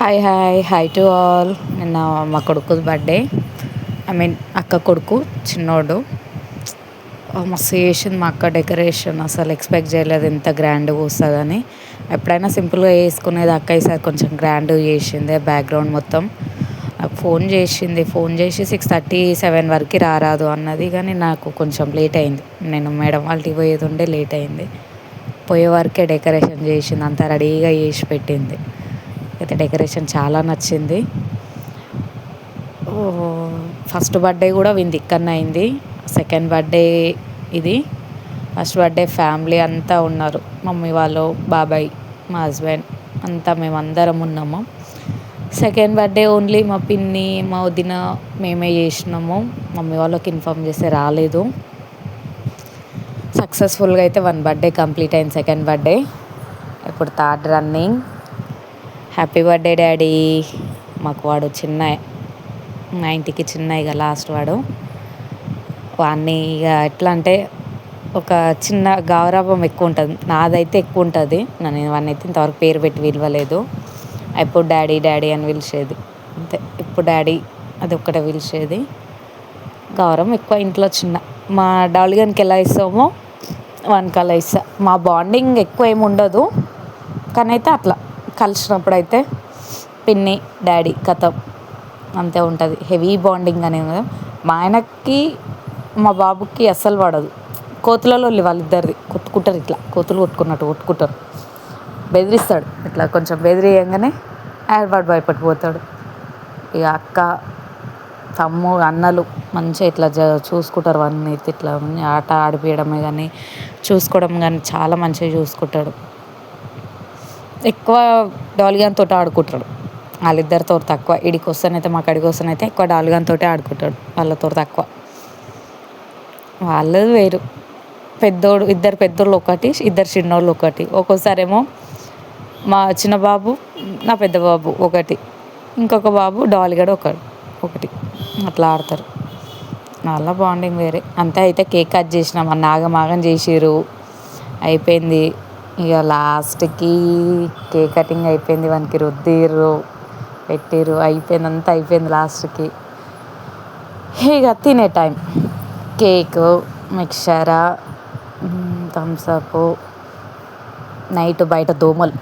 Hi hi hi to all. నిన్న మా కొడుకు బర్త్డే, అక్క కొడుకు చిన్నోడు. మస్తు చేసింది మా అక్క డెకరేషన్. అసలు ఎక్స్పెక్ట్ చేయలేదు ఇంత గ్రాండ్గా వస్తుందని. ఎప్పుడైనా సింపుల్గా వేసుకునేది అక్క, ఈసారి కొంచెం గ్రాండ్గా చేసింది. బ్యాక్గ్రౌండ్ మొత్తం నాకు ఫోన్ చేసి 6:30, 7 వరకు రారాదు అన్నది. కానీ నాకు కొంచెం లేట్ అయింది. నేను మేడం వాళ్ళకి పోయేది ఉండే లేట్ అయింది. పోయే వరకే డెకరేషన్ చేసింది, అంతా రెడీగా చేసి పెట్టింది. అయితే డెకరేషన్ చాలా నచ్చింది. ఫస్ట్ బర్త్డే కూడా వీంది ఇక్కడనే అయింది. సెకండ్ బర్త్డే ఇది. ఫస్ట్ బర్త్డే ఫ్యామిలీ అంతా ఉన్నారు. మమ్మీ వాళ్ళు, బాబాయ్, మా హస్బెండ్ అంతా మేమందరం ఉన్నాము. సెకండ్ బర్త్డే ఓన్లీ మా పిన్ని, మా వదిన, మేమే చేసినాము. మమ్మీ వాళ్ళకి ఇన్ఫామ్ చేస్తే రాలేదు. సక్సెస్ఫుల్గా అయితే 1 బర్త్డే కంప్లీట్ అయింది. సెకండ్ బర్త్డే ఇప్పుడు third running. Happy birthday daddy. మాకు వాడు చిన్నయ్య, మా ఇంటికి చిన్నయ్యగా లాస్ట్ వాడు. వాడిని ఇక ఎట్లా అంటే ఒక చిన్న గౌరవం ఎక్కువ ఉంటుంది. నాదైతే ఎక్కువ ఉంటుంది. వాడిని అయితే ఇంతవరకు పేరు పెట్టి పిలవలేదు. ఎప్పుడు డాడీ డాడీ అని పిలిచేది అంతే. ఇప్పుడు డాడీ అది ఒక్కటే పిలిచేది. గౌరవం ఎక్కువ ఇంట్లో. మా డాల్గన్కి ఎలా ఇస్తామో వానికి అలా ఇస్తా. మా బాండింగ్ ఎక్కువ ఏమి ఉండదు, కానీ అయితే అట్లా కలిసినప్పుడు అయితే పిన్ని డాడీ కథం అంతే ఉంటుంది. హెవీ బాండింగ్ అనేది కదా. మా ఆయనకి మా బాబుకి అస్సలు పడదు. కోతులలో వాళ్ళిద్దరిది కొట్టుకుంటారు, ఇట్లా కోతులు కొట్టుకున్నట్టు కొట్టుకుంటారు. బెదిరిస్తాడు, ఇట్లా కొంచెం బెదిరియంగానే వాడు భయపడిపోతాడు. ఇక అక్క, అన్నలు మంచిగా ఇట్లా చూసుకుంటారు. వాడిని ఇట్లా ఆట ఆడిపించడమే కానీ, చూసుకోవడం కానీ చాలా మంచిగా చూసుకుంటాడు. ఎక్కువ డాల్గన్తో ఆడుకుంటాడు. వాళ్ళిద్దరితో తక్కువ. ఇడికి వస్తానైతే మా కాడికి వస్తానైతే ఎక్కువ డాల్గన్తో ఆడుకుంటాడు. వాళ్ళతో తక్కువ. వాళ్ళది వేరు. ఇద్దరు పెద్దోళ్ళు ఒకటి, ఇద్దరు చిన్నోళ్ళు ఒకటి. ఒక్కోసారేమో మా చిన్న బాబు, నా పెద్ద బాబు ఒకటి, ఇంకొక బాబు డాల్గడ్ ఒకటి అట్లా ఆడతారు. వాళ్ళ బాండింగ్ వేరే. అంతే. అయితే కేక్ కట్ చేసినాం. ఆగమాగం చేసిర్రు, అయిపోయింది. ఇక లాస్ట్కి కేక్ కటింగ్ అయిపోయింది. వానికి రుద్దిర్రు, పెట్టిర్రు, అయిపోయింది. అంతా అయిపోయింది. లాస్ట్కి ఇక తినే time. Cake, mixture, Thums Up. Night బయట దోమలు,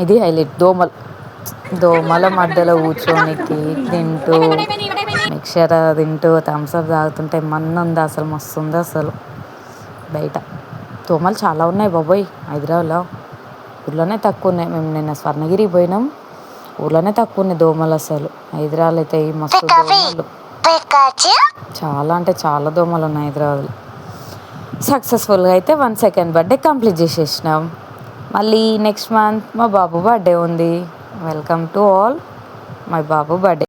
ఇది హైలైట్. దోమల మధ్యలో కూర్చొని కేక్ తింటూ, మిక్చర్ తింటూ, థమ్స్అప్ తాగుతుంటే ఉంది. అసలు మస్తు ఉంది. అసలు బయట దోమలు చాలా ఉన్నాయి బాబోయ్. హైదరాబాద్లో ఊర్లోనే తక్కువ ఉన్నాయి. మేము నిన్న స్వర్ణగిరి పోయినాం, ఊర్లోనే తక్కువ ఉన్నాయి దోమలు. అసలు హైదరాబాద్ అయితే మస్తు దోమలు, చాలా అంటే చాలా దోమలు ఉన్నాయి హైదరాబాద్లో. సక్సెస్ఫుల్గా అయితే 1 సెకండ్ బర్త్డే కంప్లీట్ చేసేసినాం. మళ్ళీ నెక్స్ట్ మంత్ మా బాబు బర్త్డే ఉంది. Welcome to all my Babu birthday.